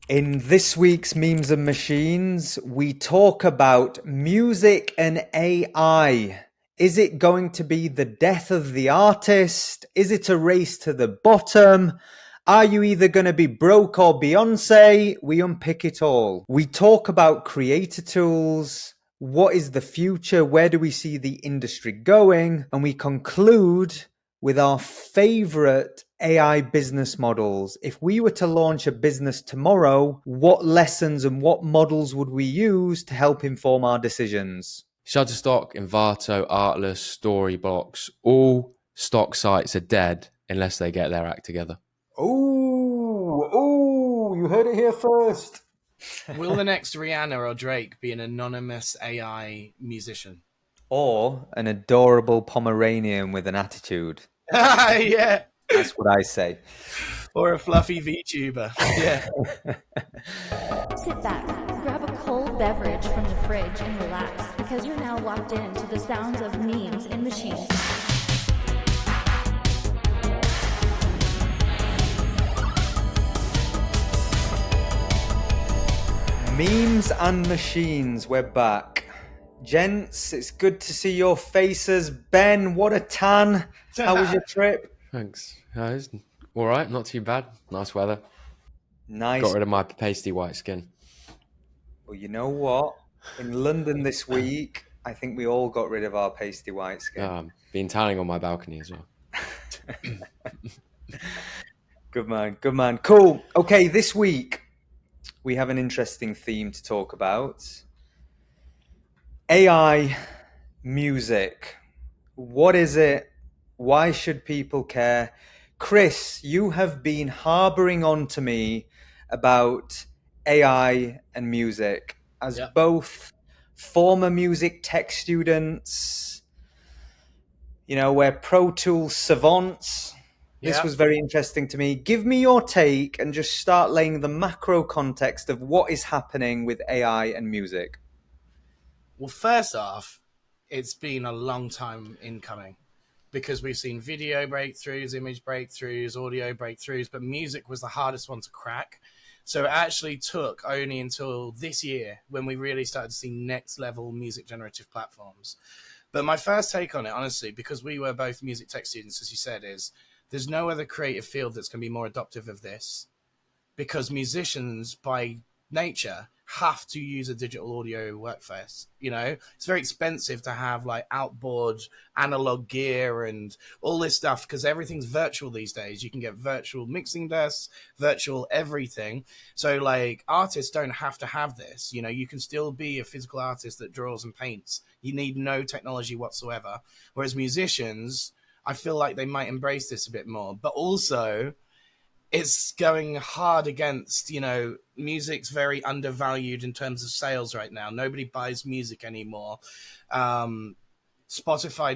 In this week's Memes and Machines, we talk about music and AI. Is it going to be the death of the artist? Is it a race to the bottom? Are you either going to be broke or Beyonce? We unpick it all. We talk about creator tools. What is the future? Where do we see the industry going? And we conclude with our favorite AI business models. If we were to launch a business tomorrow, what lessons and what models would we use to help inform our decisions? Shutterstock, Envato, Artless, Storybox, all stock sites are dead unless they get their act together. Oh, you heard it here first. Will the next Rihanna or Drake be an anonymous AI musician? Or an adorable Pomeranian with an attitude. Yeah. That's what I say. Or a fluffy VTuber. Yeah. Sit back, grab a cold beverage from the fridge and relax because you're now locked in to the sounds of memes and machines. Memes and Machines, we're back. Gents, it's good to see your faces. Ben, what a tan. How was your trip? Thanks. It's all right, not too bad. Nice weather. Nice. Got rid of my pasty white skin. Well, you know what? In London this week, I think we all got rid of our pasty white skin. Been tanning on my balcony as well. Good man, good man. Cool. Okay, this week we have an interesting theme to talk about. AI music. What is it? Why should people care? Chris, you have been harboring on to me about AI and music as both former music tech students. You know, we're Pro Tools savants. This was very interesting to me. Give me your take and just start laying the macro context of what is happening with AI and music. Well, first off, it's been a long time in coming because we've seen video breakthroughs, image breakthroughs, audio breakthroughs, but music was the hardest one to crack. So it actually took only until this year when we really started to see next level music generative platforms. But my first take on it, honestly, because we were both music tech students, as you said, is there's no other creative field that's going to be more adoptive of this because musicians by nature have to use a digital audio workforce. You know, it's very expensive to have like outboard analog gear and all this stuff because everything's virtual these days. You can get virtual mixing desks, virtual everything. So like artists don't have to have this. You know, you can still be a physical artist that draws and paints. You need no technology whatsoever. Whereas musicians, I feel like they might embrace this a bit more, but also it's going hard against, you know, music's very undervalued in terms of sales right now. Nobody buys music anymore. Spotify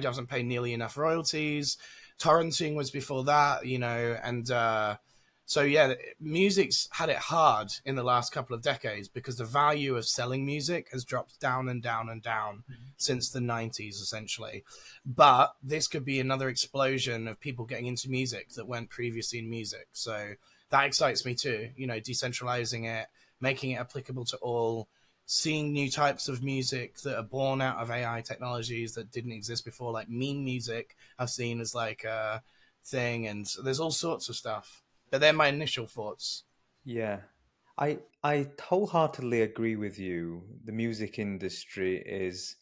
doesn't pay nearly enough royalties. Torrenting was before that, you know, and so yeah, music's had it hard in the last couple of decades because the value of selling music has dropped down and down and down since the 90s, essentially. But this could be another explosion of people getting into music that weren't previously in music. So that excites me too, you know, decentralizing it, making it applicable to all, seeing new types of music that are born out of AI technologies that didn't exist before, like meme music I've seen as like a thing, and there's all sorts of stuff. But they're my initial thoughts. Yeah, I wholeheartedly agree with you. The music industry is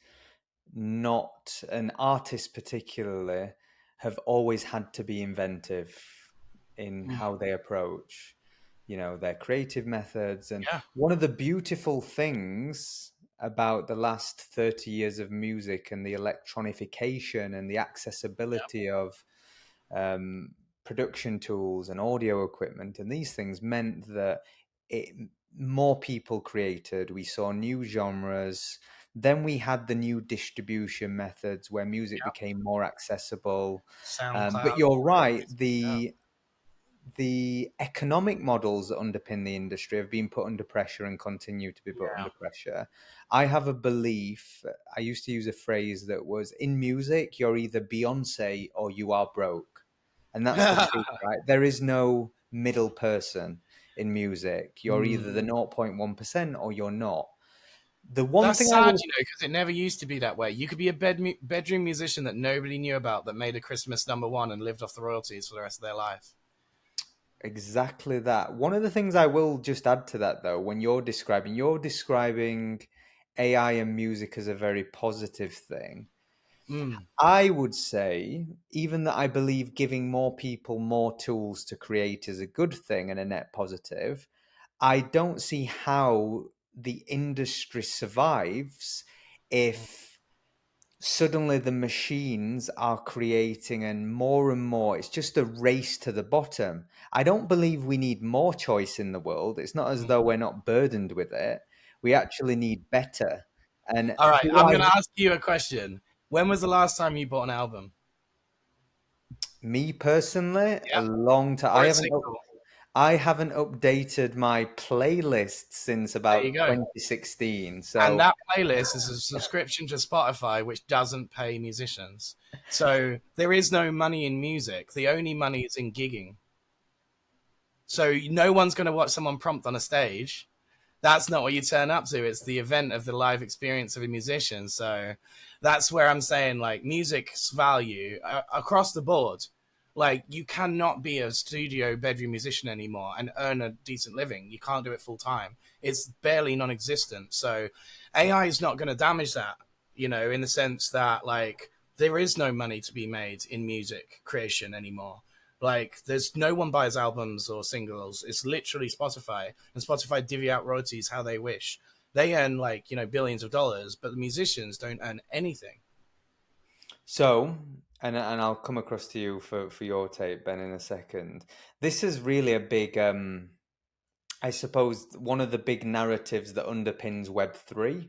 not, and artists particularly have always had to be inventive in how they approach, you know, their creative methods. And one of the beautiful things about the last 30 years of music and the electronification and the accessibility of production tools and audio equipment and these things meant that more people created. We saw new genres. Then we had the new distribution methods where music became more accessible. But you're right, the economic models that underpin the industry have been put under pressure and continue to be put under pressure. I have a belief, I used to use a phrase that was, in music, you're either Beyonce or you are broke. And that's the truth, right? There is no middle person. in music. You're either the 0.1% or you're not. The one That's thing sad, I will... because it never used to be that way. You could be a bedroom musician that nobody knew about that made a Christmas #1 and lived off the royalties for the rest of their life. Exactly that. One of the things I will just add to that, though, when you're describing AI and music as a very positive thing. I would say, even that I believe giving more people more tools to create is a good thing and a net positive, I don't see how the industry survives if suddenly the machines are creating and more, it's just a race to the bottom. I don't believe we need more choice in the world. It's not as though we're not burdened with it. We actually need better. And All right, do I'm I, going to ask you a question. When was the last time you bought an album? me personally, Yeah. a long time. Or a single? I haven't updated my playlist since There about you go. 2016. So And that playlist is a subscription to Spotify, which doesn't pay musicians. So there is no money in music. The only money is in gigging. So no one's going to watch someone prompt on a stage. That's not what you turn up to. It's the event of the live experience of a musician. So that's where I'm saying, like, music's value across the board. Like, you cannot be a studio bedroom musician anymore and earn a decent living. You can't do it full time. It's barely non-existent. So AI is not going to damage that, in the sense that, like, there is no money to be made in music creation anymore. Like, there's no one buys albums or singles. It's literally Spotify, and Spotify divvy out royalties how they wish. They earn, like, billions of dollars, but the musicians don't earn anything. So, and I'll come across to you for your take, Ben, in a second. This is really a big, I suppose, one of the big narratives that underpins Web3.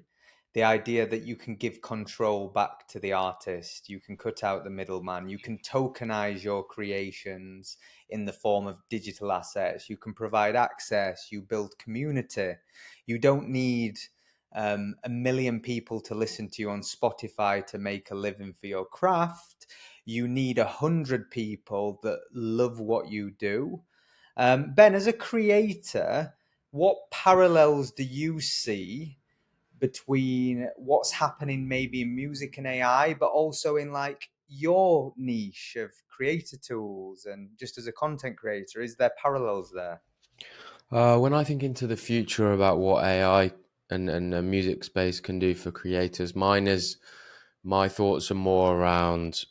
The idea that you can give control back to the artist, you can cut out the middleman, you can tokenize your creations in the form of digital assets, you can provide access, you build community. You don't need a million people to listen to you on Spotify to make a living for your craft. You need 100 people that love what you do. Ben, as a creator, what parallels do you see between what's happening maybe in music and AI, but also in like your niche of creator tools and just as a content creator? Is there parallels there? When I think into the future about what AI and the music space can do for creators, my thoughts are more around,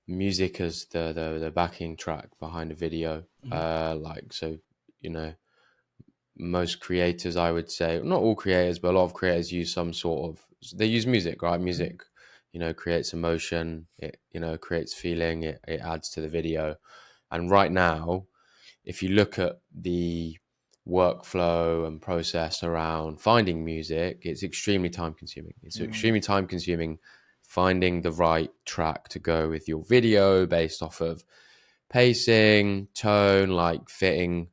music as the backing track behind a video. Most creators, I would say, not all creators, but a lot of creators use they use music, right? Music, creates emotion, it, creates feeling, it adds to the video. And right now, if you look at the workflow and process around finding music, it's extremely time consuming. It's extremely time consuming finding the right track to go with your video based off of pacing, tone, like fitting,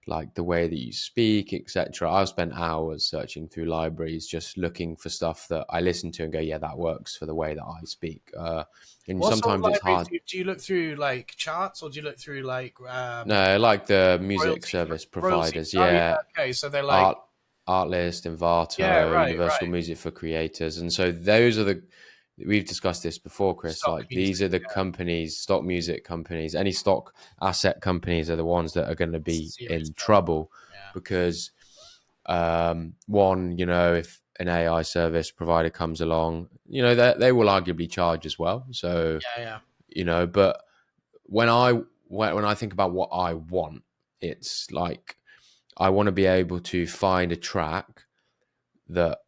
like the way that you speak, etc. I've spent hours searching through libraries just looking for stuff that I listen to and go, yeah, that works for the way that I speak. And What sometimes sort of it's hard. do you look through, like, charts, or do you look through, like, No, like the music royalty service royalties? providers, Oh, yeah. okay, so they're like, Artlist, Envato, yeah, right, Universal Music for Creators. And so those are we've discussed this before, Chris, stock like music, these are the companies, stock music companies, any stock asset companies are the ones that are going to be serious in trouble Yeah. because one, if an AI service provider comes along, they will arguably charge as well. So, Yeah. But when I think about what I want, it's like I want to be able to find a track that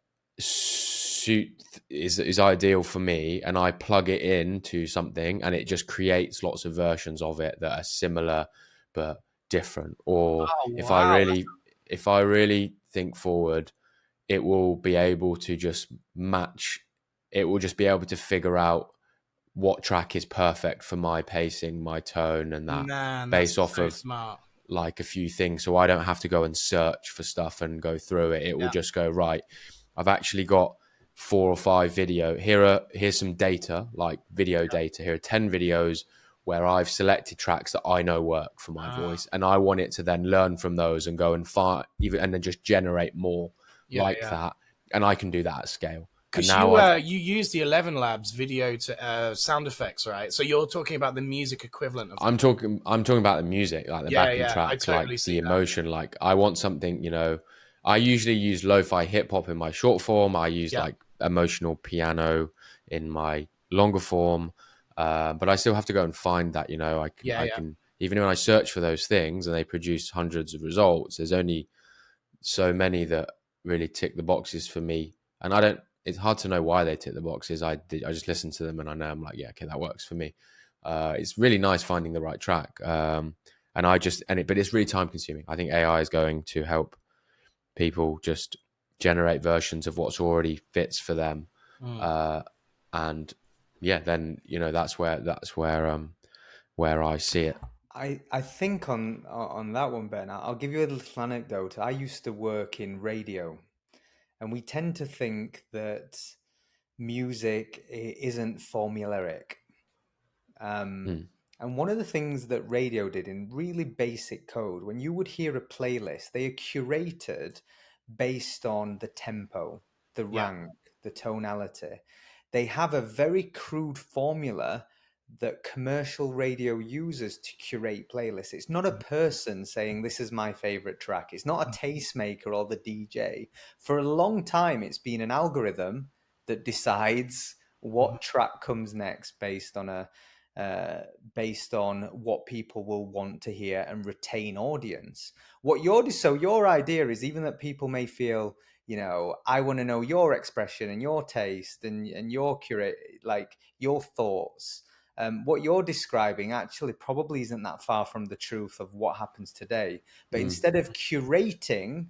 is ideal for me, and I plug it into something, and it just creates lots of versions of it that are similar but different. Or Oh, if wow. I really think forward, it will be able to just match. It will just be able to figure out what track is perfect for my pacing, my tone, and that Man, based that's off so of smart. like a few things. So I don't have to go and search for stuff and go through it. It will just go, right, I've actually got 4 or 5 here's some data, like video data. Here are 10 videos. where I've selected tracks that I know work for my voice, and I want it to then learn from those and go and find and then just generate more that. And I can do that at scale. Because you use the 11 Labs video to sound effects, right? So you're talking about the music equivalent of that. I'm talking about the music, like the backing tracks, totally like the emotion. Like I want something, I usually use lo-fi hip hop in my short form. I use like emotional piano in my longer form. But I still have to go and find that, I can, even when I search for those things and they produce hundreds of results, there's only so many that really tick the boxes for me. And it's hard to know why they tick the boxes. I just listen to them and I know I'm like, yeah, okay, that works for me. It's really nice finding the right track. But it's really time consuming. I think AI is going to help people just generate versions of what's already fits for them. And yeah, then, that's where I see it. I think on that one, Ben, I'll give you a little anecdote. I used to work in radio, and we tend to think that music isn't formulaic. And one of the things that radio did in really basic code, when you would hear a playlist, they are curated based on the tempo, the rank, the tonality. They have a very crude formula that commercial radio uses to curate playlists. It's not a person saying, this is my favorite track. It's not a tastemaker or the DJ. For a long time, it's been an algorithm that decides what track comes next based on what people will want to hear and retain audience. So your idea is even that people may feel, I want to know your expression and your taste and your like your thoughts. What you're describing actually probably isn't that far from the truth of what happens today. But instead of curating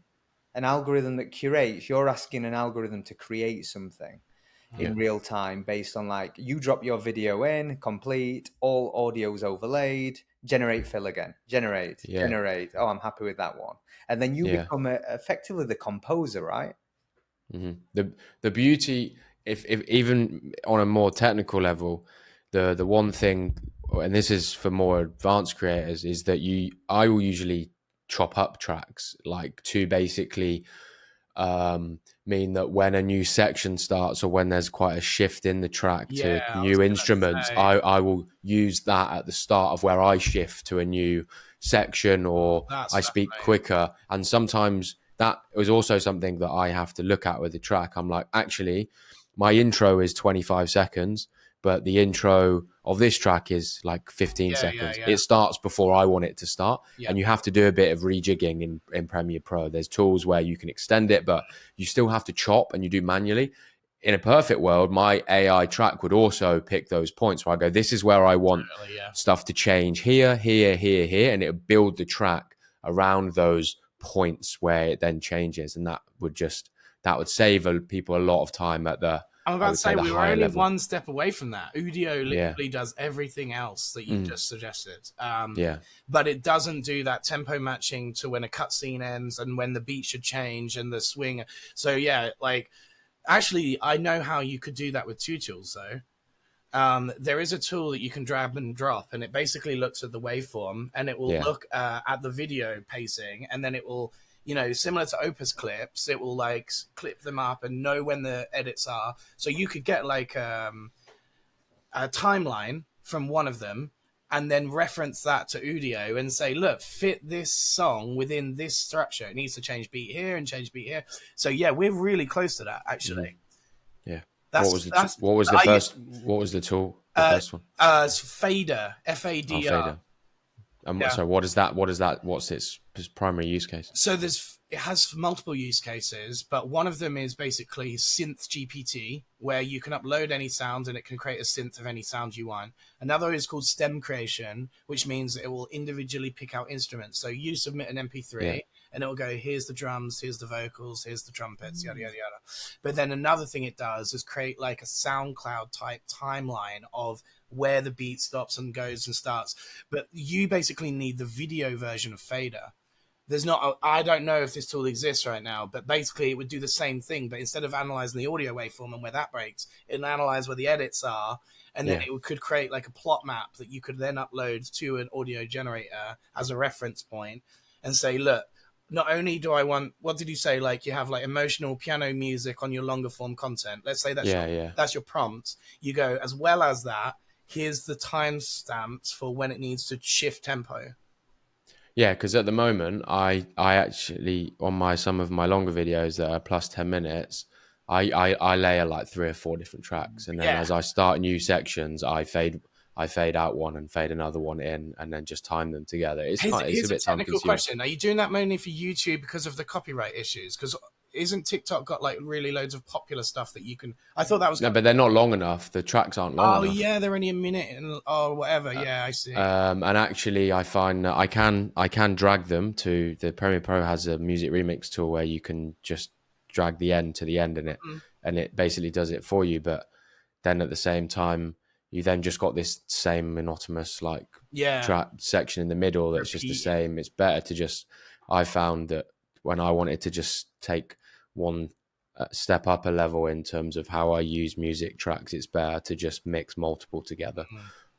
an algorithm that curates, you're asking an algorithm to create something in real time based on like, you drop your video in, complete, all audio's overlaid, generate fill again, generate. Oh, I'm happy with that one. And then you become effectively the composer, right? The beauty, if even on a more technical level, the one thing, and this is for more advanced creators, is that I will usually chop up tracks like to basically mean that when a new section starts or when there's quite a shift in the track to new instruments, I will use that at the start of where I shift to a new section or I speak quicker. And sometimes that is also something that I have to look at with the track. I'm like, actually, my intro is 25 seconds, but the intro of this track is like 15 seconds. It starts before I want it to start. And you have to do a bit of rejigging in Premiere Pro. There's tools where you can extend it, but you still have to chop and you do manually. In a perfect world, my AI track would also pick those points where I go, this is where I want stuff to change here, here, here, here. And it would build the track around those points where it then changes. And that would save people a lot of time at the, I'm about to say we were only level. One step away from that. Udio literally does everything else that you just suggested. But it doesn't do that tempo matching to when a cutscene ends and when the beat should change and the swing. So actually, I know how you could do that with two tools though. There is a tool that you can drag and drop, and it basically looks at the waveform and it will look at the video pacing, and then it will, similar to Opus clips, it will like clip them up and know when the edits are. So you could get like a timeline from one of them and then reference that to Udio and say, look, fit this song within this structure. It needs to change beat here and change beat here. So yeah, we're really close to that actually. Yeah. What was the tool? The first one? It's Fader, FADR. Fader. So what is that? What's its primary use case? So it has multiple use cases, but one of them is basically synth GPT, where you can upload any sound and it can create a synth of any sound you want. Another is called stem creation, which means it will individually pick out instruments. So you submit an MP3 and it will go, here's the drums, here's the vocals, here's the trumpets, yada, yada, yada. But then another thing it does is create like a SoundCloud type timeline of where the beat stops and goes and starts. But you basically need the video version of Fader. I don't know if this tool exists right now, but basically it would do the same thing, but instead of analyzing the audio waveform and where that breaks, it'll analyze where the edits are, and then it could create like a plot map that you could then upload to an audio generator as a reference point and say, look, not only do I want, what did you say? Like you have like emotional piano music on your longer form content. Let's say that's your prompt. You go, as well as that, here's the timestamps for when it needs to shift tempo. Yeah, because at the moment, I actually, on some of my longer videos that are plus 10 minutes, I layer like 3 or 4 different tracks. And then as I start new sections, I fade out one and fade another one in, and then just time them together. It's a bit technical question. Are you doing that mainly for YouTube because of the copyright issues? Because isn't TikTok got like really loads of popular stuff that you can? I thought that was but they're not long enough. The tracks aren't long enough. Oh yeah, they're only a minute or whatever. Yeah, I see. And actually, I find that I can drag them to the Premiere Pro has a music remix tool where you can just drag the end to the end and it basically does it for you. But then at the same time, you then just got this same monotonous like track section in the middle that's just the same. It's better to just. I found that when I wanted to just take one step up a level in terms of how I use music tracks, it's better to just mix multiple together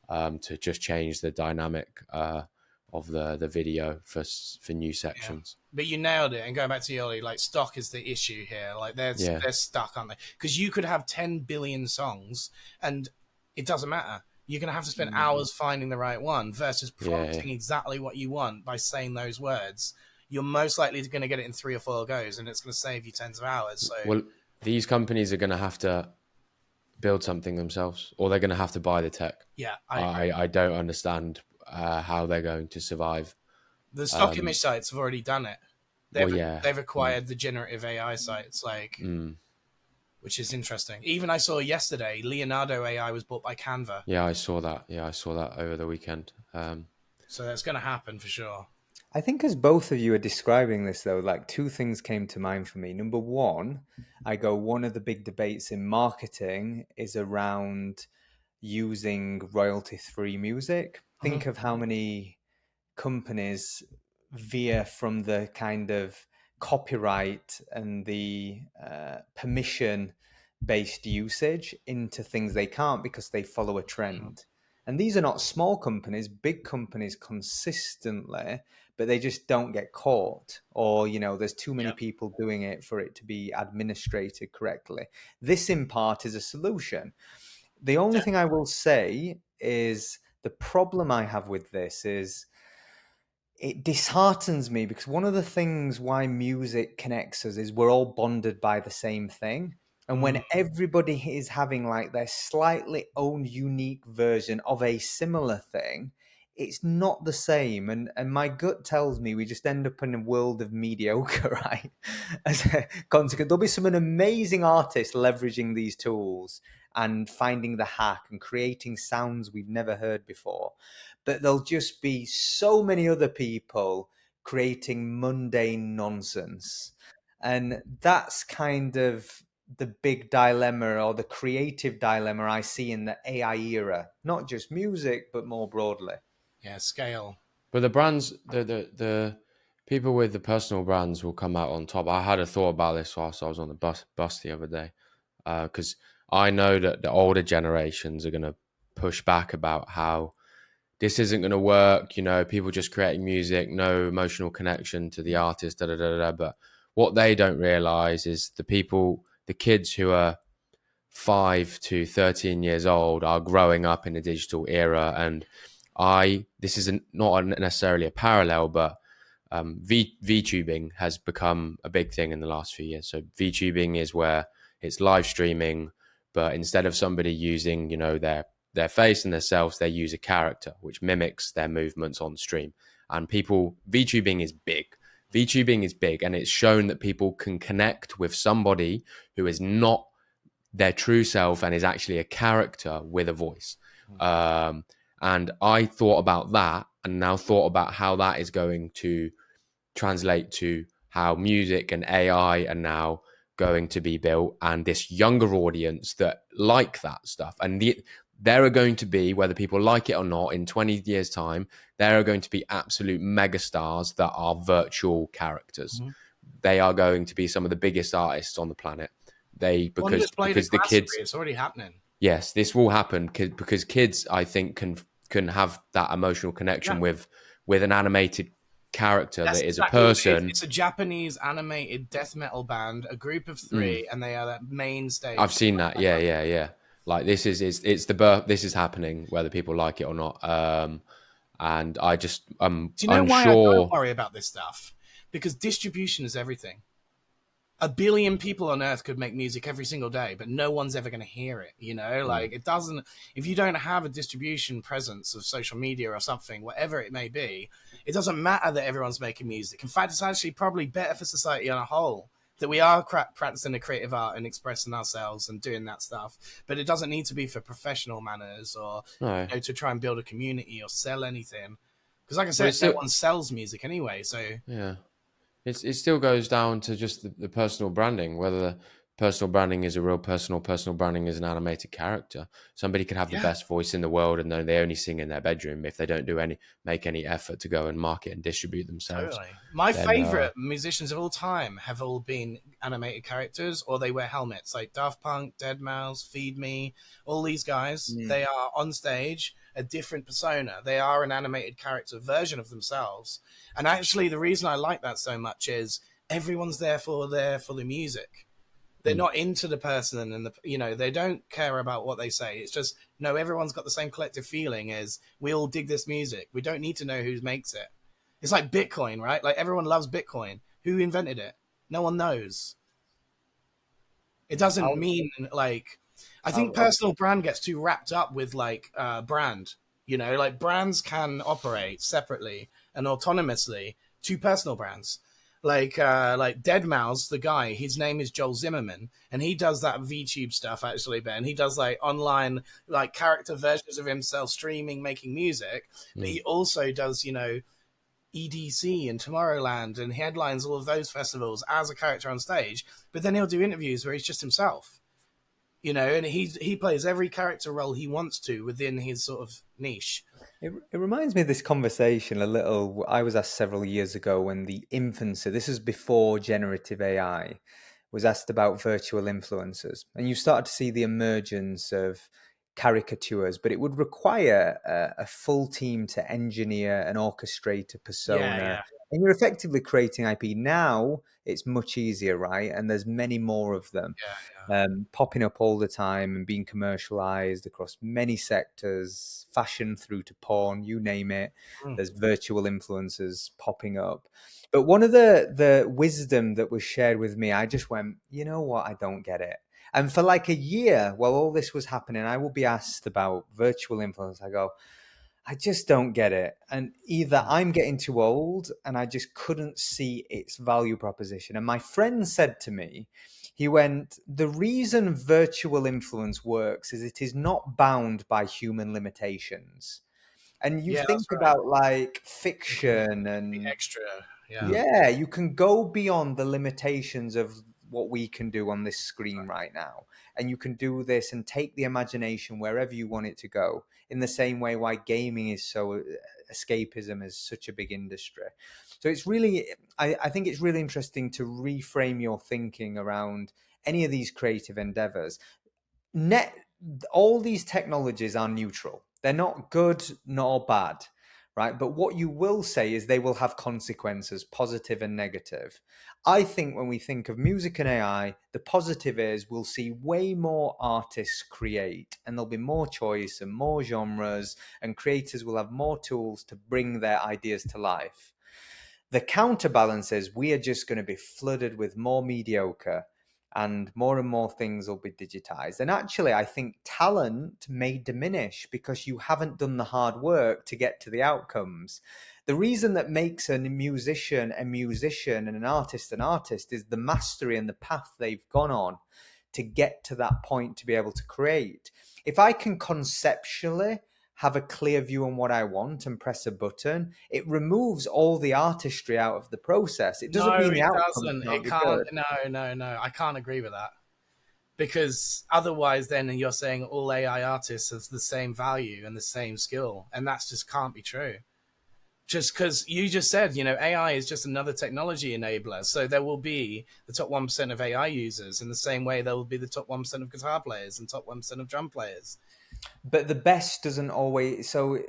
to just change the dynamic of the video for new sections. But you nailed it. And going back to Yoli, like stock is the issue here. Like they're stuck, aren't they? Because you could have 10 billion songs and it doesn't matter. You're going to have to spend hours finding the right one versus prompting exactly what you want by saying those words. You're most likely going to get it in 3 or 4 goes, and it's going to save you tens of hours. So, well, these companies are going to have to build something themselves, or they're going to have to buy the tech. Yeah, I don't understand how they're going to survive. The stock image sites have already done it. They've acquired the generative AI sites, which is interesting. Even I saw yesterday, Leonardo AI was bought by Canva. Yeah, I saw that. Yeah, I saw that over the weekend. So that's going to happen for sure. I think as both of you are describing this, though, like 2 things came to mind for me. Number one, one of the big debates in marketing is around using royalty-free music. Think of how many companies veer from the kind of copyright and the permission-based usage into things they can't because they follow a trend. And these are not small companies, big companies consistently, but they just don't get caught, or, there's too many people doing it for it to be administrated correctly. This in part is a solution. The only thing I will say is the problem I have with this is it disheartens me, because one of the things why music connects us is we're all bonded by the same thing. And when everybody is having like their slightly own unique version of a similar thing, it's not the same. And my gut tells me we just end up in a world of mediocre, right? As a consequence, there'll be some amazing artists leveraging these tools and finding the hack and creating sounds we've never heard before. But there'll just be so many other people creating mundane nonsense. And that's kind of the big dilemma, or the creative dilemma I see in the AI era, not just music, but more broadly. Yeah, scale. But the brands, the people with the personal brands will come out on top. I had a thought about this whilst I was on the bus the other day, because I know that the older generations are going to push back about how this isn't going to work. People just creating music, no emotional connection to the artist, But what they don't realize is the kids who are 5 to 13 years old are growing up in a digital era. And this is not necessarily a parallel, but VTubing has become a big thing in the last few years. So VTubing is where it's live streaming, but instead of somebody using, their face and themselves, they use a character which mimics their movements on stream. And VTubing is big. VTubing is big, and it's shown that people can connect with somebody who is not their true self and is actually a character with a voice. And I thought about that, and now thought about how that is going to translate to how music and AI are now going to be built, and this younger audience that like that stuff. And there are going to be, whether people like it or not, in 20 years' time, there are going to be absolute megastars that are virtual characters. Mm-hmm. They are going to be some of the biggest artists on the planet. One just played Because it the classically. kids, It's already happening. yes, this will happen because kids, I think, can have that emotional connection with an animated character that is exactly a person. It's a Japanese animated death metal band, a group of 3, and they are the main stage. I've seen that. Yeah. Like this is the birth. This is happening, whether people like it or not. And I just Do you know unsure. why I don't worry about this stuff? Because distribution is everything. 1 billion people on Earth could make music every single day, but no one's ever going to hear it. You know, like it doesn't. If you don't have a distribution presence of social media or something, whatever it may be, it doesn't matter that everyone's making music. In fact, it's actually probably better for society on a whole that we are practicing the creative art and expressing ourselves and doing that stuff. But it doesn't need to be for professional manners or to try and build a community or sell anything. Because, like I said, no one sells music anyway. So yeah. It still goes down to just the personal branding, whether the personal branding is a real personal branding is an animated character. Somebody could have the best voice in the world and then they only sing in their bedroom if they don't make any effort to go and market and distribute themselves. Totally. My favorite musicians of all time have all been animated characters, or they wear helmets, like Daft Punk, Deadmau5, Feed Me, all these guys. They are on stage a different persona. They are an animated character version of themselves. And actually, the reason I like that so much is everyone's there for the music. They're not into the person, and they don't care about what they say. It's just no, everyone's got the same collective feeling as we all dig this music. We don't need to know who makes it. It's like Bitcoin, right? Like everyone loves Bitcoin. Who invented it? No one knows. It doesn't mean like. I think personal brand gets too wrapped up with like brand. Like brands can operate separately and autonomously to personal brands. Like Deadmau5, the guy, his name is Joel Zimmerman, and he does that VTube stuff actually, Ben. He does like online like character versions of himself streaming, making music. But he also does, EDC and Tomorrowland and headlines all of those festivals as a character on stage. But then he'll do interviews where he's just himself. And he plays every character role he wants to within his sort of niche. It reminds me of this conversation a little. I was asked several years ago when the infancy, this is before generative AI, was asked about virtual influencers. And you start to see the emergence of caricatures, but it would require a full team to engineer and orchestrate a persona. Yeah. And you're effectively creating IP. Now it's much easier, right? And there's many more of them popping up all the time and being commercialized across many sectors, fashion through to porn, you name it. There's virtual influencers popping up. But one of the wisdom that was shared with me, I just went, you know what? I don't get it. And for like a year, while all this was happening, I would be asked about virtual influence. I go, I just don't get it. And either I'm getting too old and I just couldn't see its value proposition. And my friend said to me, he went, the reason virtual influence works is it is not bound by human limitations. And you think about like fiction and the extra. Yeah, you can go beyond the limitations of what we can do on this screen right now. And you can do this and take the imagination wherever you want it to go, in the same way why gaming is so, escapism is such a big industry. So it's really, I think it's really interesting to reframe your thinking around any of these creative endeavors. All these technologies are neutral. They're not good nor bad, right? But what you will say is they will have consequences, positive and negative. I think when we think of music and AI, the positive is we'll see way more artists create, and there'll be more choice and more genres, and creators will have more tools to bring their ideas to life. The counterbalance is we are just going to be flooded with more mediocre, and more things will be digitized. And actually, I think talent may diminish because you haven't done the hard work to get to the outcomes. The reason that makes a musician and an artist is the mastery and the path they've gone on to get to that point to be able to create. If I can conceptually have a clear view on what I want and press a button, it removes all the artistry out of the process. It doesn't mean the outcome. It can't. No. I can't agree with that. because otherwise then you're saying all AI artists have the same value and the same skill, and that's just can't be true. Just because you just said, AI is just another technology enabler. So there will be the top 1% of AI users in the same way there will be the top 1% of guitar players and top 1% of drum players. But the best doesn't always. So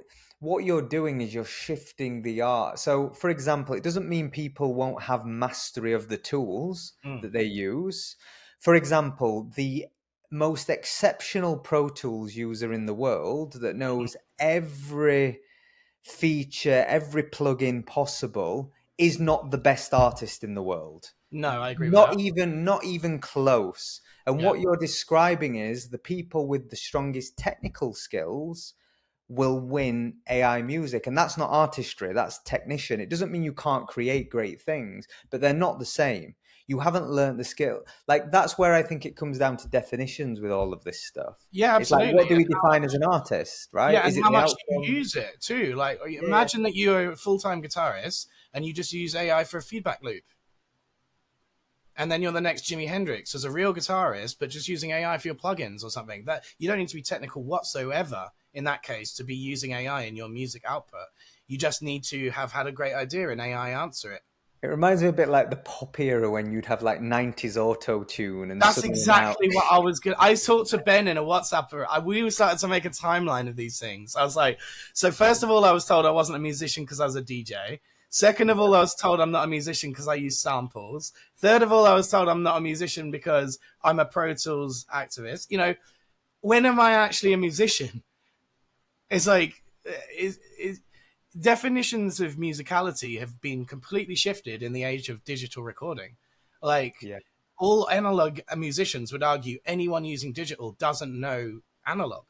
what you're doing is you're shifting the art. So, for example, it doesn't mean people won't have mastery of the tools that they use. For example, the most exceptional Pro Tools user in the world that knows every feature, every plugin possible, is not the best artist in the world. No, I agree with that. Not even close. And Yeah. what you're describing is the people with the strongest technical skills will win AI music. And that's not artistry, that's technician. It doesn't mean you can't create great things, but they're not the same. You haven't learned the skill. Like, that's where I think it comes down to definitions with all of this stuff. Yeah, It's like, absolutely. what do we define as an artist, right? Yeah, Is and it how the much outcome? you use it too. Like, imagine that you're a full-time guitarist and you just use AI for a feedback loop. And then you're the next Jimi Hendrix as a real guitarist, but just using AI for your plugins or something. That you don't need to be technical whatsoever in that case to be using AI in your music output. You just need to have had a great idea and AI answer it. It reminds me a bit like the pop era when you'd have like 90s auto-tune and That's suddenly exactly now... what I was going to... I talked to Ben in a WhatsApp. We started to make a timeline of these things. I was like, so first of all, I was told I wasn't a musician because I was a DJ. Second of all, I was told I'm not a musician because I use samples. Third of all, I was told I'm not a musician because I'm a Pro Tools activist. When am I actually a musician? It's like... definitions of musicality have been completely shifted in the age of digital recording. Like, all analog musicians would argue anyone using digital doesn't know analog,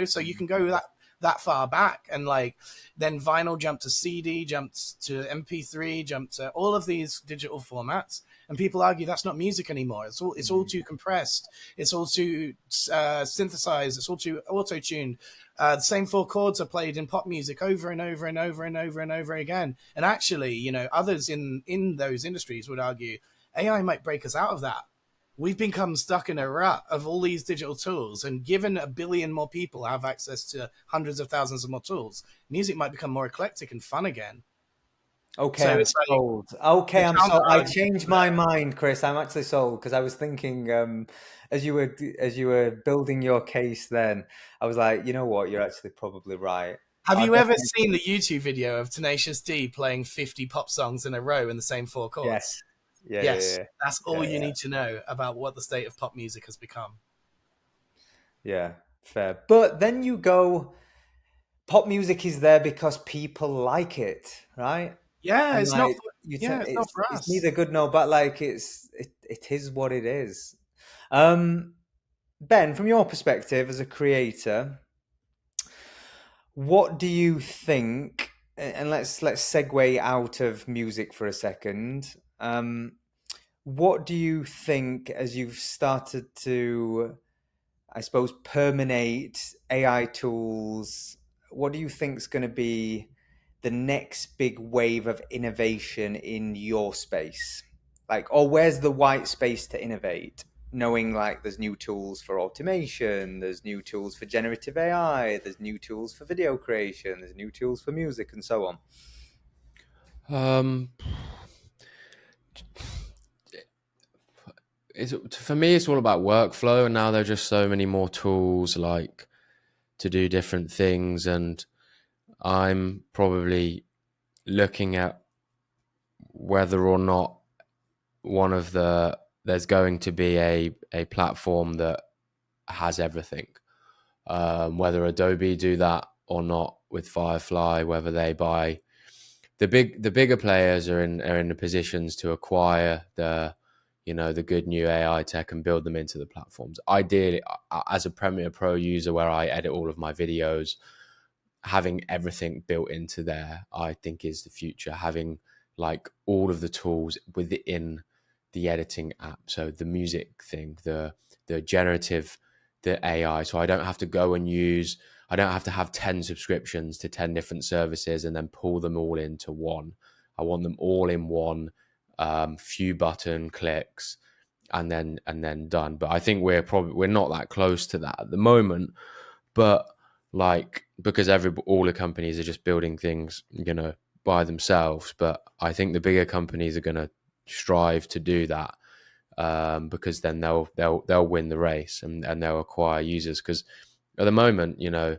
so you can go that far back, and like then vinyl jumped to CD, jumped to MP3, jumped to all of these digital formats, and people argue that's not music anymore. It's all too compressed, it's all too synthesized, it's all too auto-tuned. The same 4 chords are played in pop music over and over and over and over and over again. And actually, others in those industries would argue AI might break us out of that. We've become stuck in a rut of all these digital tools, and given 1 billion more people have access to hundreds of thousands of more tools, music might become more eclectic and fun again. Okay, So I'm it's like, sold. Okay, I'm sold. I counter-argument changed my mind, Chris. I'm actually sold because I was thinking, as you were building your case, then I was like, you know what, you're actually probably right. Have you ever seen the YouTube video of Tenacious D playing 50 pop songs in a row in the same 4 chords? Yes. Yes, that's all you need to know about what the state of pop music has become. Yeah, fair. But then you go, pop music is there because people like it, right? Yeah, And it's like, it's not for us. It's neither good nor bad. Like, it is what it is. Ben, from your perspective as a creator, what do you think? And let's segue out of music for a second. What do you think as you've started to, I suppose, permeate AI tools? What do you think is going to be the next big wave of innovation in your space? Like, or where's the white space to innovate? Knowing like there's new tools for automation, there's new tools for generative AI, there's new tools for video creation, there's new tools for music, and so on. For me, it's all about workflow, and now there are just so many more tools like to do different things, and I'm probably looking at whether or not there's going to be a platform that has everything, whether Adobe do that or not with Firefly, whether they buy the bigger players are in the positions to acquire the good new AI tech and build them into the platforms. Ideally, as a Premiere Pro user where I edit all of my videos, having everything built into there, I think is the future. Having like all of the tools within the editing app. So the music thing, the generative, the AI. So I don't have to have 10 subscriptions to 10 different services and then pull them all into one. I want them all in one, few button clicks, and then done. But I think we're not that close to that at the moment. But like, because all the companies are just building things, by themselves. But I think the bigger companies are going to strive to do that, because then they'll win the race, and they'll acquire users. Because at the moment, you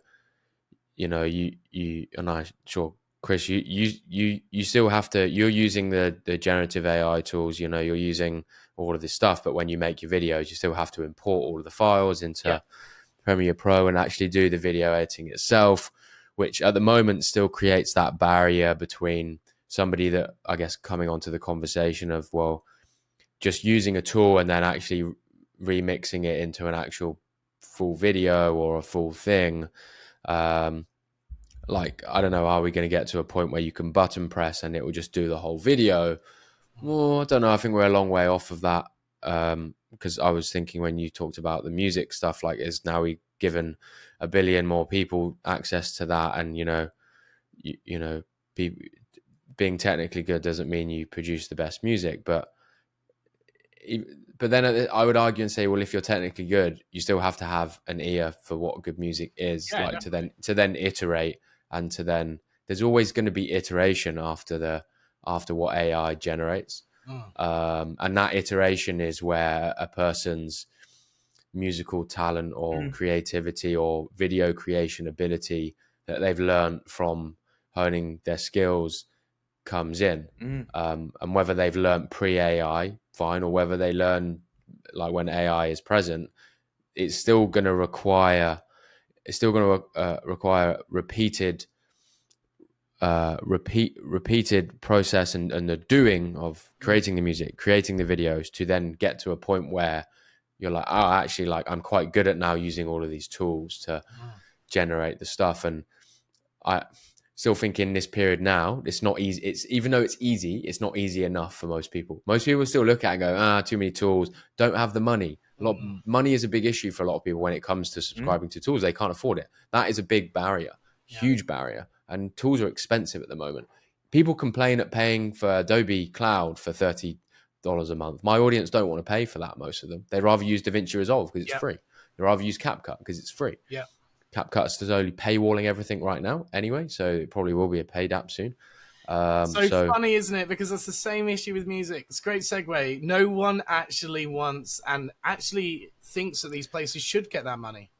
and I'm sure, Chris, you still have to. You're using the generative AI tools. You're using all of this stuff, but when you make your videos, you still have to import all of the files into Premiere Pro and actually do the video editing itself, which at the moment still creates that barrier between somebody that, I guess, coming onto the conversation of, well, just using a tool and then actually remixing it into an actual full video or a full thing. Like, I don't know, are we going to get to a point where you can button press and it will just do the whole video? Well, I don't know. I think we're a long way off of that. Because I was thinking, when you talked about the music stuff, like, is now we given 1 billion more people access to that, and being technically good doesn't mean you produce the best music. But then I would argue and say, well, if you're technically good, you still have to have an ear for what good music is, definitely. to then iterate, and to then there's always going to be iteration after what AI generates. And that iteration is where a person's musical talent or creativity or video creation ability that they've learned from honing their skills comes in. And whether they've learned pre-AI, fine, or whether they learn like when AI is present, it's still going to require repeated process and the doing of creating the music, creating the videos, to then get to a point where you're like, oh, actually, like, I'm quite good at now using all of these tools to generate the stuff. And I still think in this period now, it's not easy. Even though it's easy, it's not easy enough for most people. Most people still look at it and go, too many tools, don't have the money. Money is a big issue for a lot of people when it comes to subscribing to tools. They can't afford it. That is a big barrier, huge barrier. And tools are expensive at the moment. People complain at paying for Adobe Cloud for $30 a month. My audience don't want to pay for that, most of them. They'd rather use DaVinci Resolve because it's free. They'd rather use CapCut because it's free. CapCut's only paywalling everything right now anyway, so it probably will be a paid app soon. So funny, isn't it? Because that's the same issue with music. It's a great segue. No one actually wants and actually thinks that these places should get that money.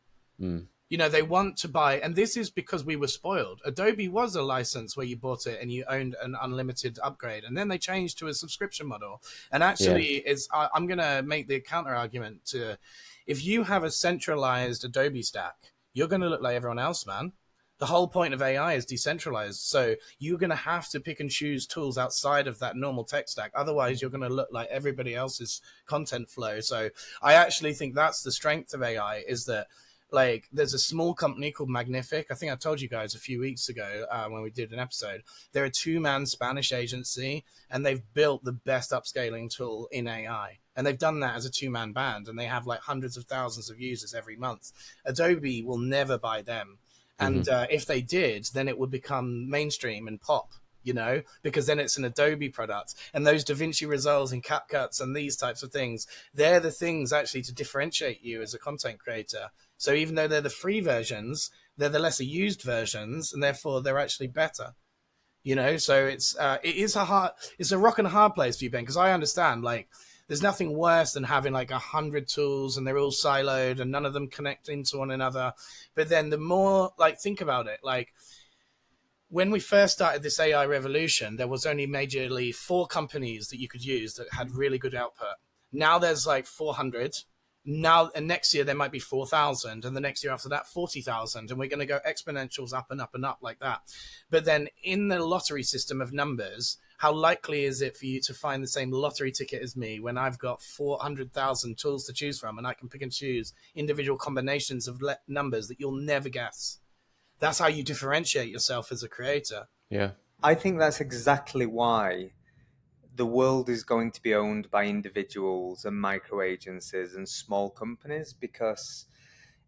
They want to buy, and this is because we were spoiled. Adobe was a license where you bought it and you owned an unlimited upgrade, and then they changed to a subscription model. And actually, I'm going to make the counter argument to, if you have a centralized Adobe stack, you're going to look like everyone else, man. The whole point of AI is decentralized. So you're going to have to pick and choose tools outside of that normal tech stack. Otherwise, you're going to look like everybody else's content flow. So I actually think that's the strength of AI, is that, like, there's a small company called Magnific. I think I told you guys a few weeks ago when we did an episode. They're a 2-man Spanish agency, and they've built the best upscaling tool in AI. And they've done that as a 2-man band, and they have like hundreds of thousands of users every month. Adobe will never buy them. And if they did, then it would become mainstream and pop, because then it's an Adobe product. And those DaVinci Resolves and CapCuts and these types of things, they're the things actually to differentiate you as a content creator. So even though they're the free versions, they're the lesser used versions, and therefore they're actually better. So it's a rock and a hard place for you, Ben, because I understand, like, there's nothing worse than having like 100 tools and they're all siloed and none of them connect into one another. But then the more, like, think about it, like, when we first started this AI revolution, there was only majorly 4 companies that you could use that had really good output. Now there's like 400. Now, and next year there might be 4,000, and the next year after that 40,000, and we're going to go exponentials up and up and up like that. But then in the lottery system of numbers, how likely is it for you to find the same lottery ticket as me when I've got 400,000 tools to choose from, and I can pick and choose individual combinations of numbers that you'll never guess? That's how you differentiate yourself as a creator. Yeah, I think that's exactly why the world is going to be owned by individuals and micro agencies and small companies, because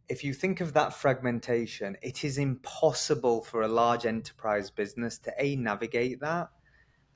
if you think of that fragmentation, it is impossible for a large enterprise business to navigate that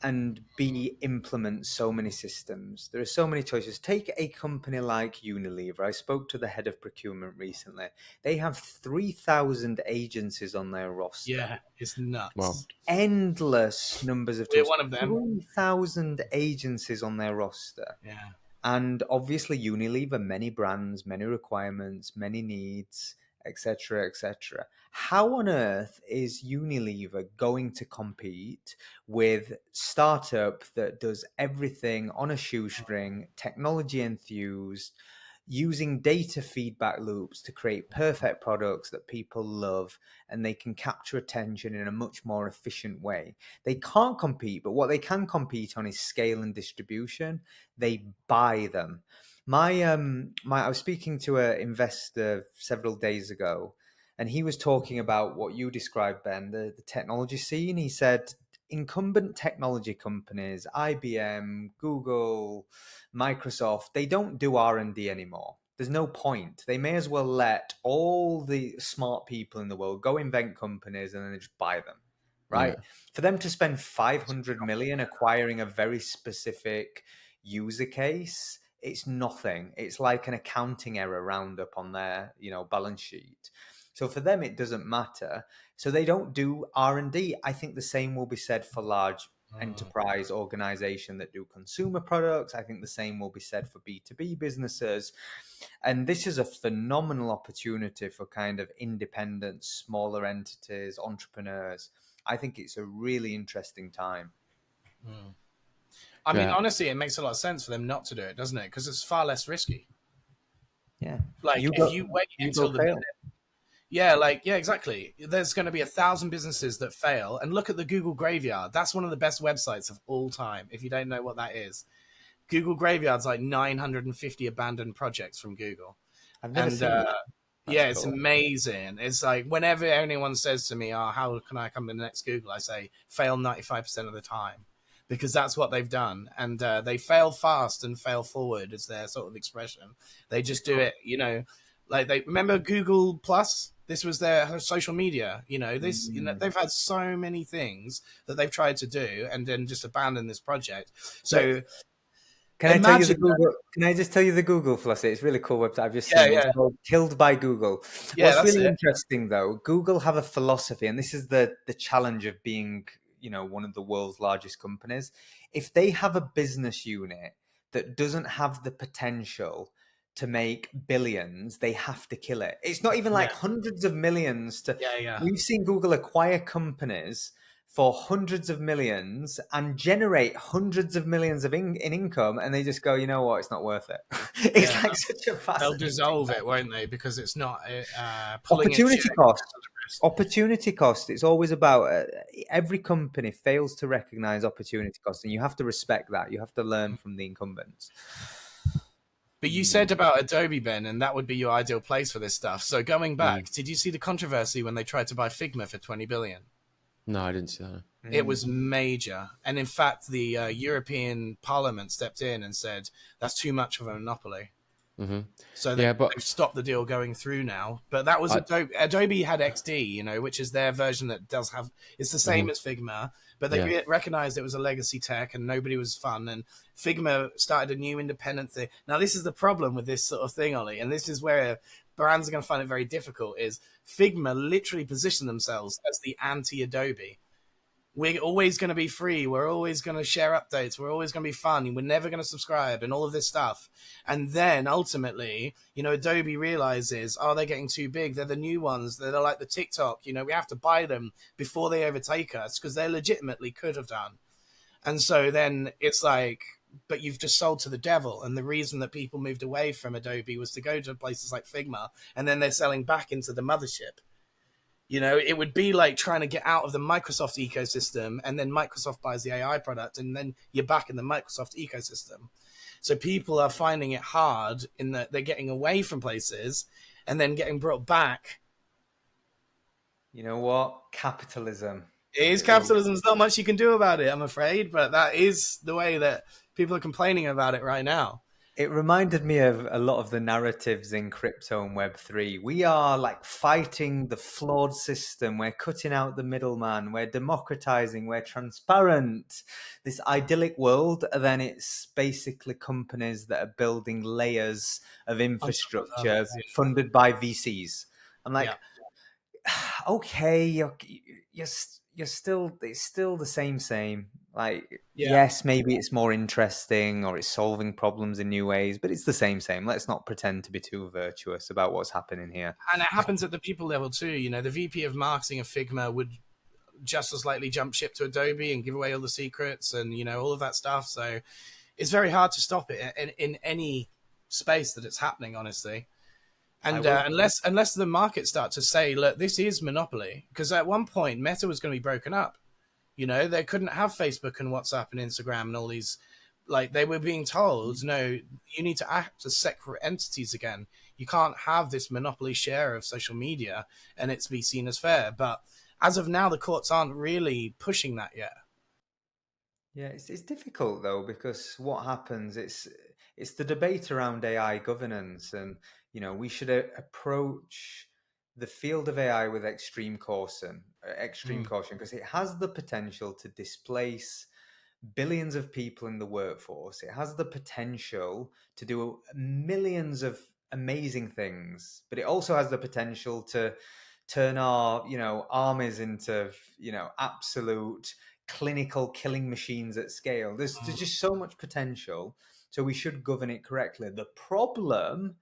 and B, implement so many systems. There are so many choices. Take a company like Unilever. I spoke to the head of procurement recently. They have 3,000 agencies on their roster. Yeah, it's nuts. Wow. Endless numbers of We're tools. one of them. 3,000 agencies on their roster. Yeah. And obviously Unilever, many brands, many requirements, many needs, etc., etc. How on earth is Unilever going to compete with startup that does everything on a shoestring, technology enthused, using data feedback loops to create perfect products that people love, and they can capture attention in a much more efficient way? They can't compete, but what they can compete on is scale and distribution. They buy them. I was speaking to an investor several days ago, and he was talking about what you described, Ben, the technology scene. He said incumbent technology companies, IBM, Google, Microsoft, they don't do R&D anymore. There's no point. They may as well let all the smart people in the world go invent companies and then they just buy them, right? Yeah. For them to spend 500 million acquiring a very specific user case, it's nothing. It's like an accounting error roundup on their, balance sheet. So for them, it doesn't matter. So they don't do R&D. I think the same will be said for large enterprise organization that do consumer products. I think the same will be said for B2B businesses. And this is a phenomenal opportunity for kind of independent, smaller entities, entrepreneurs. I think it's a really interesting time. I mean, honestly, it makes a lot of sense for them not to do it, doesn't it? Because it's far less risky. Yeah. Like if you wait until the minute. Yeah, exactly. There's going to be 1,000 businesses that fail. And look at the Google Graveyard. That's one of the best websites of all time, if you don't know what that is. Google Graveyard's like 950 abandoned projects from Google. I've never seen that. Yeah, it's amazing. It's like whenever anyone says to me, how can I come to the next Google? I say, fail 95% of the time. Because that's what they've done. And they fail fast and fail forward is their sort of expression. They just do it, like they remember Google Plus. This was their social media. They've had so many things that they've tried to do and then just abandon this project. So Can I just tell you the Google Flossy? It's a really cool website. I've just seen it. It's called Killed by Google. Yeah, What's really interesting though, Google have a philosophy, and this is the challenge of being, one of the world's largest companies. If they have a business unit that doesn't have the potential to make billions, they have to kill it. It's not even like hundreds of millions to. We've seen Google acquire companies for hundreds of millions and generate hundreds of millions of in income, and they just go, you know what, it's not worth it. It's like such a fast. They'll dissolve it, won't they? Because it's not opportunity cost. Opportunity cost. It's always about every company fails to recognize opportunity cost, and you have to respect that. You have to learn from the incumbents. But you said about Adobe, Ben, and that would be your ideal place for this stuff. So going back, did you see the controversy when they tried to buy Figma for 20 billion? No, I didn't see that. It was major. And in fact, the European Parliament stepped in and said, that's too much of a monopoly. So they've stopped the deal going through now. But that was Adobe. Adobe had XD, which is their version that does have, it's the same as Figma, but they recognized it was a legacy tech and nobody was fun. And Figma started a new independent thing. Now, this is the problem with this sort of thing, Ollie, and this is where brands are going to find it very difficult, is Figma literally position themselves as the anti-Adobe. We're always going to be free. We're always going to share updates. We're always going to be fun. We're never going to subscribe and all of this stuff. And then ultimately, Adobe realizes, they're getting too big. They're the new ones. They're like the TikTok. We have to buy them before they overtake us because they legitimately could have done. And so then it's like, but you've just sold to the devil. And the reason that people moved away from Adobe was to go to places like Figma, and then they're selling back into the mothership. It would be like trying to get out of the Microsoft ecosystem, and then Microsoft buys the AI product, and then you're back in the Microsoft ecosystem. So people are finding it hard in that they're getting away from places and then getting brought back. You know what? Capitalism. It is capitalism. There's not much you can do about it, I'm afraid, but that is the way that people are complaining about it right now. It reminded me of a lot of the narratives in crypto and Web3. We are like fighting the flawed system. We're cutting out the middleman. We're democratizing. We're transparent. This idyllic world. And then it's basically companies that are building layers of On top of infrastructure others, yeah. funded by VCs. I'm like, Yeah. okay, you're still, it's still the same. Like, Yeah. yes, maybe it's more interesting or it's solving problems in new ways, but it's the same. Let's not pretend to be too virtuous about what's happening here. And it happens at the people level too. You know, the VP of marketing of Figma would just as likely jump ship to Adobe and give away all the secrets and, you know, all of that stuff. So it's very hard to stop it in any space that it's happening, honestly. And unless the market starts to say, look, this is monopoly, because at one point Meta was going to be broken up. You know, they couldn't have Facebook and WhatsApp and Instagram and all these, like they were being told, no, you need to act as separate entities again. You can't have this monopoly share of social media and it's be seen as fair. But as of now, the courts aren't really pushing that yet. Yeah, it's difficult though, because what happens, it's the debate around AI governance, and you know, we should approach the field of AI with extreme caution, because it has the potential to displace billions of people in the workforce. It has the potential to do millions of amazing things, but it also has the potential to turn our, you know, armies into, you know, absolute clinical killing machines at scale. There's just so much potential, so we should govern it correctly. The problem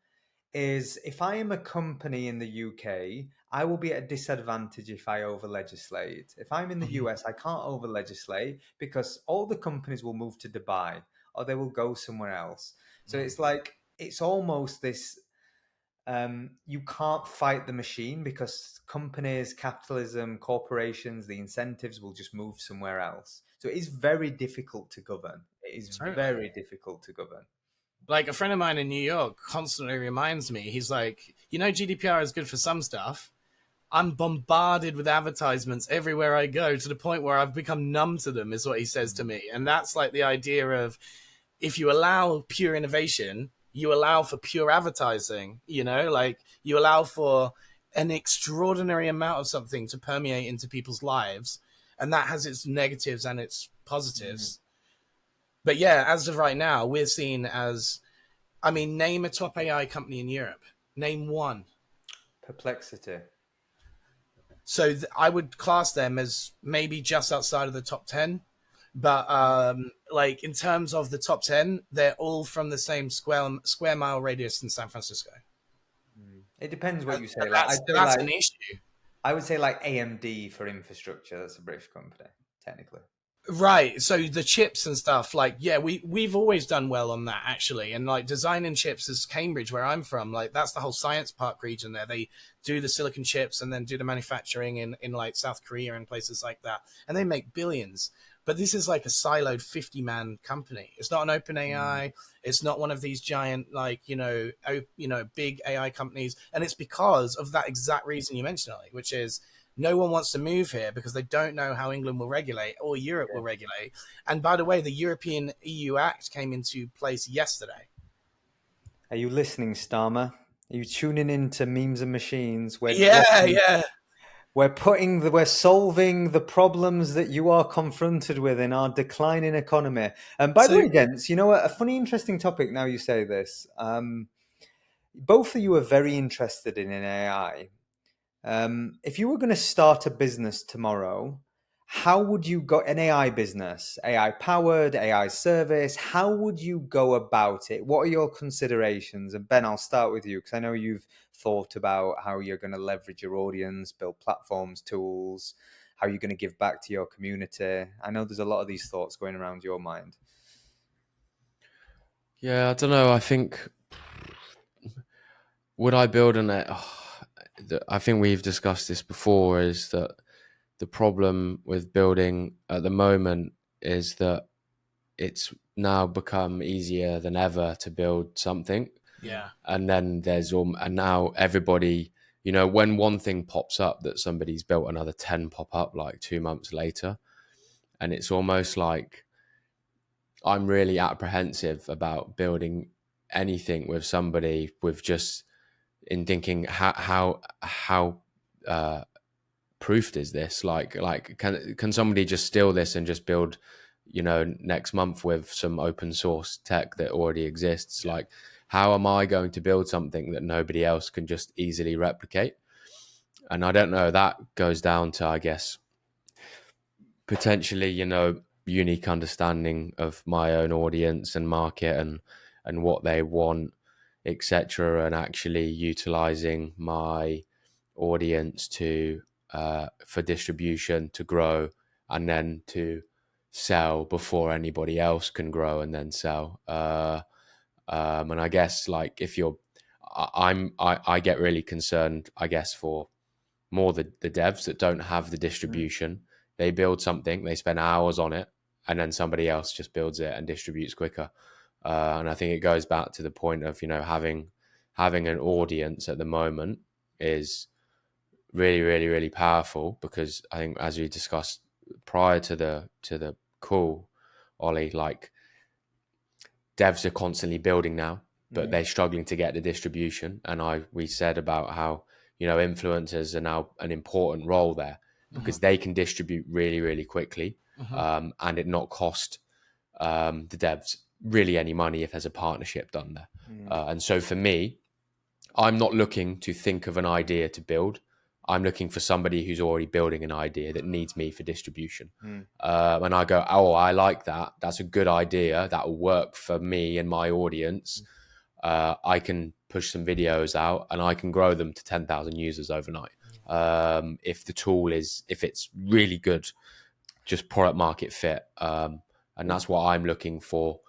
is, if I am a company in the UK, I will be at a disadvantage if I over legislate. If I'm in the US, I can't over legislate because all the companies will move to Dubai or they will go somewhere else. So it's like, it's almost this, you can't fight the machine because companies, capitalism, corporations, the incentives will just move somewhere else. So it is very difficult to govern. It is very difficult to govern. Like a friend of mine in New York constantly reminds me, he's like, you know, GDPR is good for some stuff. I'm bombarded with advertisements everywhere I go to the point where I've become numb to them, is what he says to me. And that's like the idea of, if you allow pure innovation, you allow for pure advertising, you know, like you allow for an extraordinary amount of something to permeate into people's lives. And that has its negatives and its positives. But yeah, as of right now, we're seen as, I mean, name a top AI company in Europe. Name one. Perplexity. So I would class them as maybe just outside of the top 10. But like in terms of the top 10, they're all from the same square mile radius in San Francisco. It depends what you say. That's an issue. I would say like AMD for infrastructure. That's a British company, technically. Right. So the chips and stuff, like, yeah, we've always done well on that, actually. And like designing chips is Cambridge, where I'm from. Like that's the whole science park region there. They do the silicon chips and then do the manufacturing in like South Korea and places like that. And they make billions. But this is like a siloed 50-man company. It's not an open AI. It's not one of these giant, like, big AI companies. And it's because of that exact reason you mentioned, Ali, which is, no one wants to move here because they don't know how England will regulate or Europe will regulate. And by the way, the European EU Act came into place yesterday. Are you listening, Starmer? Are you tuning into Memes and Machines? We're solving the problems that you are confronted with in our declining economy. And by the way, gents, you know what? A funny, interesting topic now you say this. Both of you are very interested in AI. If you were going to start a business tomorrow, how would you go, an AI business, AI powered, AI service, how would you go about it? What are your considerations? And Ben, I'll start with you because I know you've thought about how you're going to leverage your audience, build platforms, tools, how you're going to give back to your community. I know there's a lot of these thoughts going around your mind. Yeah, I don't know. I think, would I build on it? I think we've discussed this before, is that the problem with building at the moment is that it's now become easier than ever to build something. Yeah. And then and now everybody, you know, when one thing pops up that somebody's built, another 10 pop up like 2 months later. And it's almost like I'm really apprehensive about building anything with somebody with just in thinking how proofed is this? Like can somebody just steal this and just build, next month with some open source tech that already exists? Like, how am I going to build something that nobody else can just easily replicate? And I don't know, that goes down to, I guess, potentially, unique understanding of my own audience and market and what they want, etc., and actually utilizing my audience to for distribution to grow and then to sell before anybody else can grow and then sell. And I guess, like, if you're, I get really concerned, I guess, for more the devs that don't have the distribution. They build something, they spend hours on it, and then somebody else just builds it and distributes quicker. And I think it goes back to the point of, having an audience at the moment is really, really, really powerful, because I think, as we discussed prior to the call, Ollie, like, devs are constantly building now, but they're struggling to get the distribution. And we said about how, influencers are now an important role there, because they can distribute really, really quickly, and it not cost the devs really any money if there's a partnership done there. And so for me, I'm not looking to think of an idea to build. I'm looking for somebody who's already building an idea that needs me for distribution. And I go, oh, I like that. That's a good idea. That will work for me and my audience. I can push some videos out and I can grow them to 10,000 users overnight. If the tool if it's really good, just product market fit. And that's what I'm looking for,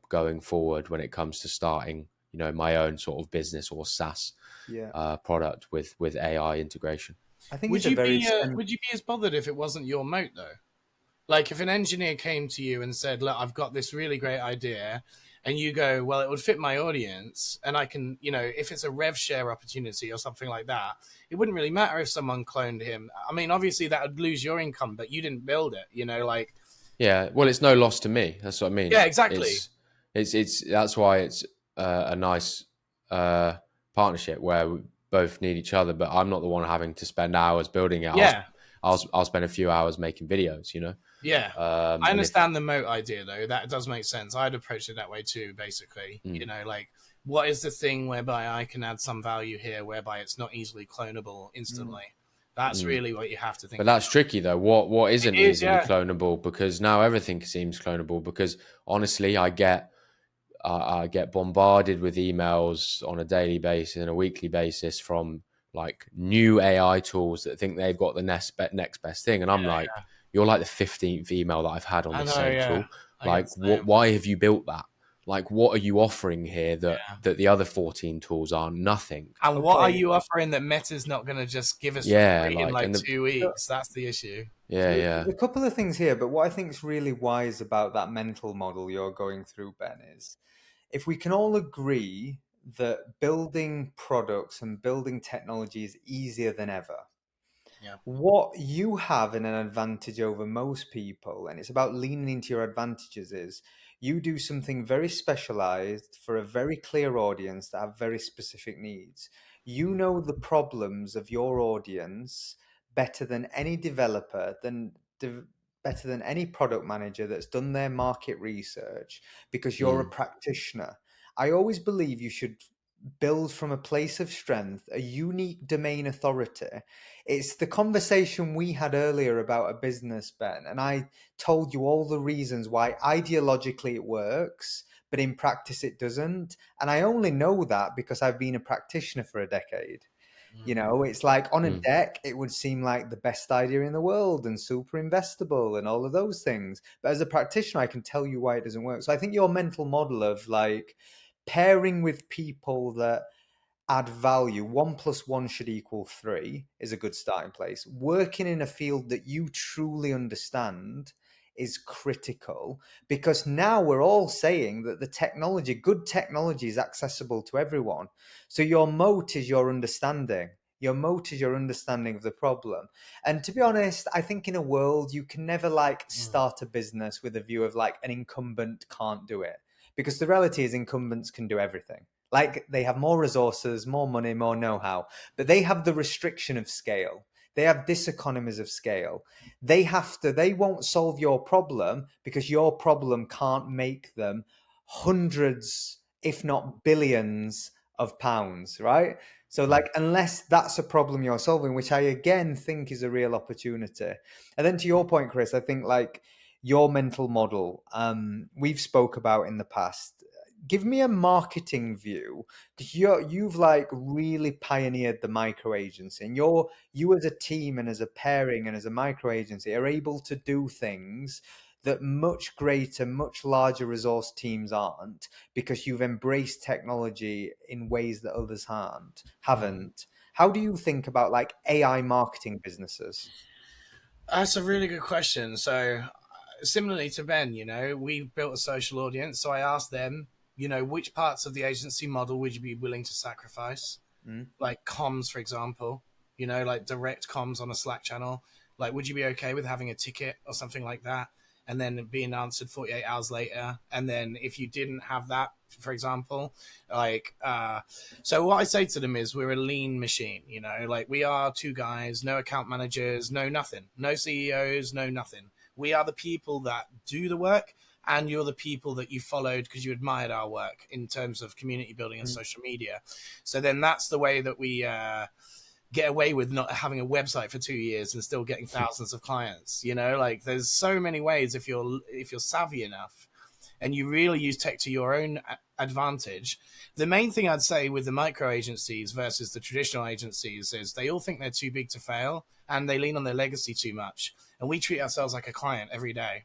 going forward when it comes to starting, my own sort of business or SaaS product with AI integration. I think would you be as bothered if it wasn't your moat, though? Like, if an engineer came to you and said, look, I've got this really great idea, and you go, well, it would fit my audience, and I can, if it's a rev share opportunity or something like that, it wouldn't really matter if someone cloned him. I mean, obviously that would lose your income, but you didn't build it, like. Yeah, well, it's no loss to me. That's what I mean. Yeah, exactly. It's that's why it's a nice partnership where we both need each other, but I'm not the one having to spend hours building it. Yeah. I'll spend a few hours making videos, Yeah. I understand the moat idea, though. That does make sense. I'd approach it that way too, basically. Like, what is the thing whereby I can add some value here, whereby it's not easily clonable instantly? That's really what you have to think. But that's tricky, though. What isn't easily clonable? Because now everything seems clonable. Because honestly, I get bombarded with emails on a daily basis and a weekly basis from, like, new AI tools that think they've got the next best thing, and I'm you're like the 15th email that I've had on the same tool. Like, why have you built that? Like, what are you offering here that the other 14 tools are? Nothing. And what are you offering that Meta's not going to just give us in 2 weeks? That's the issue. Yeah. A couple of things here, but what I think is really wise about that mental model you're going through, Ben, is if we can all agree that building products and building technology is easier than ever. Yeah. What you have in an advantage over most people, and it's about leaning into your advantages, is you do something very specialized for a very clear audience that have very specific needs. You know the problems of your audience better than any developer, better than any product manager that's done their market research, because you're a practitioner. I always believe you should build from a place of strength, a unique domain authority. It's the conversation we had earlier about a business, Ben, and I told you all the reasons why ideologically it works, but in practice it doesn't. And I only know that because I've been a practitioner for a decade. It's like on a deck, it would seem like the best idea in the world and super investable and all of those things. But as a practitioner, I can tell you why it doesn't work. So I think your mental model of, like, pairing with people that add value, 1 + 1 should equal 3, is a good starting place. Working in a field that you truly understand is critical, because now we're all saying that good technology is accessible to everyone. So your moat is your understanding. Your moat is your understanding of the problem. And to be honest, I think in a world, you can never start a business with a view of, like, an incumbent can't do it, because the reality is incumbents can do everything. Like, they have more resources, more money, more know-how, but they have the restriction of scale. They have diseconomies of scale. They won't solve your problem because your problem can't make them hundreds, if not billions of pounds, right? So, like, unless that's a problem you're solving, which I again think is a real opportunity. And then to your point, Chris, I think like your mental model, we've spoke about in the past. Give me a marketing view, because you've like really pioneered the micro agency, and you as a team and as a pairing and as a micro agency are able to do things that much greater, much larger resource teams aren't, because you've embraced technology in ways that others haven't. How do you think about like AI marketing businesses? That's a really good question. So, similarly to Ben, we built a social audience. So I asked them, which parts of the agency model would you be willing to sacrifice? Like comms, for example, like direct comms on a Slack channel. Like, would you be okay with having a ticket or something like that, and then being answered 48 hours later? And then if you didn't have that, for example, so what I say to them is, we're a lean machine, like we are two guys, no account managers, no nothing, no CEOs, no nothing. We are the people that do the work, and you're the people that you followed because you admired our work in terms of community building and social media. So then that's the way that we get away with not having a website for 2 years and still getting thousands of clients. Like there's so many ways, if you're savvy enough and you really use tech to your own advantage. The main thing I'd say with the micro agencies versus the traditional agencies is they all think they're too big to fail, and they lean on their legacy too much. And we treat ourselves like a client every day.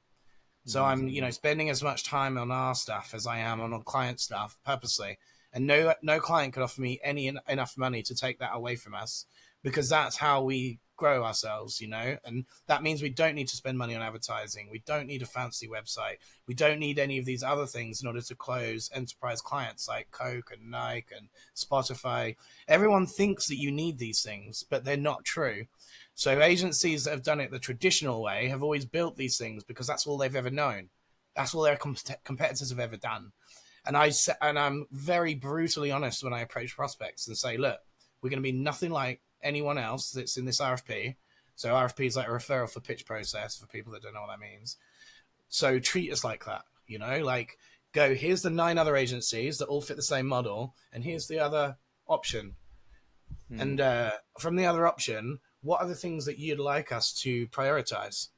So I'm, spending as much time on our stuff as I am on client stuff purposely. And no client could offer me enough money to take that away from us, because that's how we grow ourselves, and that means we don't need to spend money on advertising. We don't need a fancy website. We don't need any of these other things in order to close enterprise clients like Coke and Nike and Spotify. Everyone thinks that you need these things, but they're not true. So agencies that have done it the traditional way have always built these things because that's all they've ever known. That's all their competitors have ever done. And I'm very brutally honest when I approach prospects and say, look, we're going to be nothing like anyone else that's in this RFP. So RFP is like a referral for pitch process for people that don't know what that means. So treat us like that, like go, here's the 9 other agencies that all fit the same model, and here's the other option. And from the other option, what are the things that you'd like us to prioritize?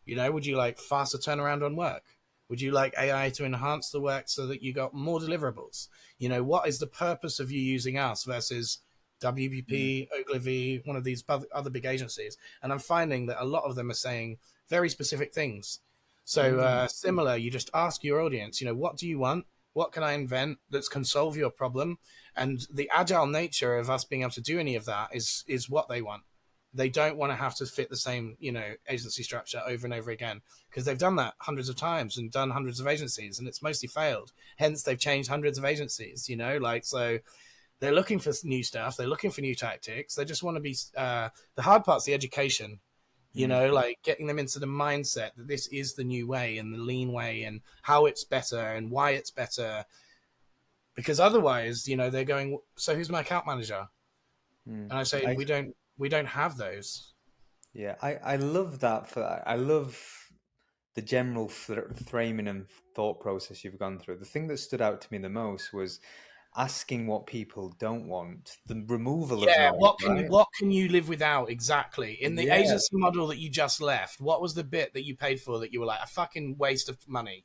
Would you like faster turnaround on work? Would you like AI to enhance the work so that you got more deliverables? What is the purpose of you using us versus WPP, Ogilvy, one of these other big agencies? And I'm finding that a lot of them are saying very specific things. So similar, you just ask your audience, what do you want? What can I invent that can solve your problem? And the agile nature of us being able to do any of that is what they want. They don't want to have to fit the same, agency structure over and over again, because they've done that hundreds of times and done hundreds of agencies, and it's mostly failed. Hence, they've changed hundreds of agencies, so they're looking for new stuff. They're looking for new tactics. They just want to be, the hard part's the education, like getting them into the mindset that this is the new way and the lean way and how it's better and why it's better. Because otherwise, they're going, so who's my account manager? And I say, we don't have those. Yeah, I love that. I love the general framing and thought process you've gone through. The thing that stood out to me the most was asking what people don't want, the removal of noise, what can you live without exactly in the agency model that you just left? What was the bit that you paid for that you were like, a fucking waste of money?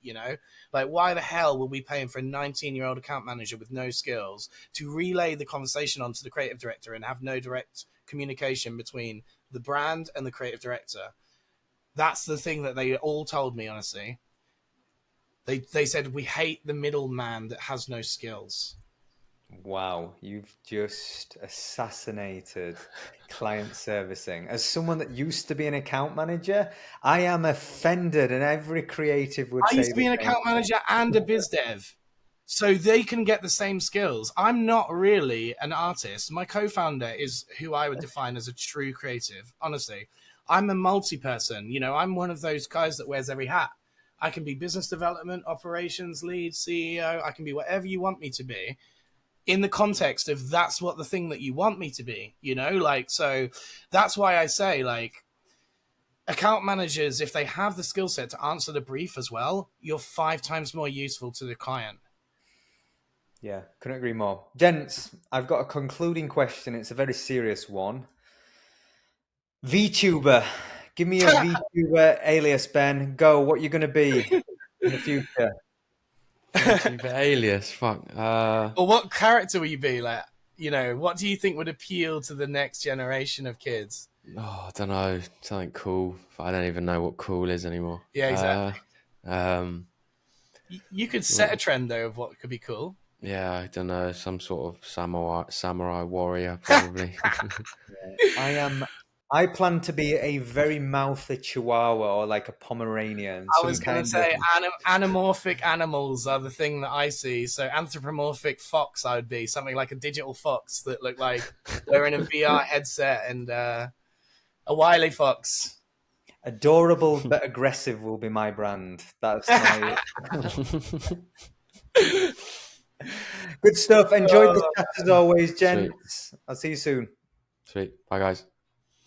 Like, why the hell were we paying for a 19-year-old account manager with no skills to relay the conversation onto the creative director and have no direct communication between the brand and the creative director? That's the thing that they all told me, honestly. They said, we hate the middleman that has no skills. Wow, you've just assassinated client servicing. As someone that used to be an account manager, I am offended, and every creative would say I used to be an account manager and a biz dev, so they can get the same skills. I'm not really an artist. My co-founder is who I would define as a true creative. Honestly, I'm a multi-person. I'm one of those guys that wears every hat. I can be business development, operations lead, CEO. I can be whatever you want me to be, in the context of that's what the thing that you want me to be, you know, like, so that's why I say, like, account managers, if they have the skill set to answer the brief as well, you're 5 times more useful to the client. Yeah, couldn't agree more. Gents, I've got a concluding question. It's a very serious one. VTuber. Give me a VTuber alias, Ben. Go. What you're going to be in the future? Alias, fuck. Or what character will you be? Like, you know, what do you think would appeal to the next generation of kids? I don't know. Something cool. I don't even know what cool is anymore. Yeah, exactly. Um, you could set a trend though of what could be cool. Yeah, I don't know. Some sort of samurai warrior, probably. I plan to be a very mouthy chihuahua or like a Pomeranian. I was going to say anamorphic animals are the thing that I see. So anthropomorphic fox, I would be something like a digital fox that look like wearing a VR headset, and a wily fox. Adorable but aggressive will be my brand. That's my... Good stuff. Enjoyed the chat as always, gents. I'll see you soon. Sweet. Bye, guys.